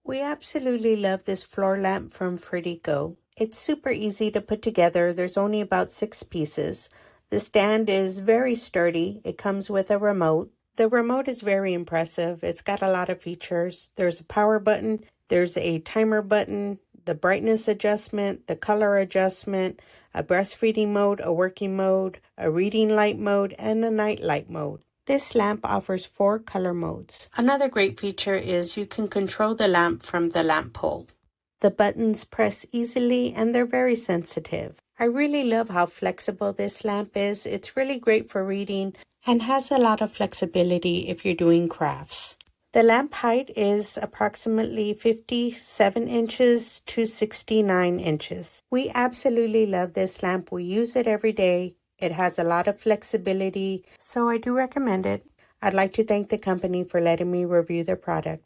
We absolutely love this floor lamp from Frideko. It's super easy to put together. There's only about 6 pieces. The stand is very sturdy. It comes with a remote. The remote is very impressive. It's got a lot of features. There's a power button, there's a timer button, the brightness adjustment, the color adjustment, a breastfeeding mode, a working mode, a reading light mode, and a night light mode. This lamp offers 4 color modes. Another great feature is you can control the lamp from the lamp pole. The buttons press easily and they're very sensitive. I really love how flexible this lamp is. It's really great for reading and has a lot of flexibility if you're doing crafts. The lamp height is approximately 57 inches to 69 inches. We absolutely love this lamp. We use it every day. It has a lot of flexibility, so I do recommend it. I'd like to thank the company for letting me review their product.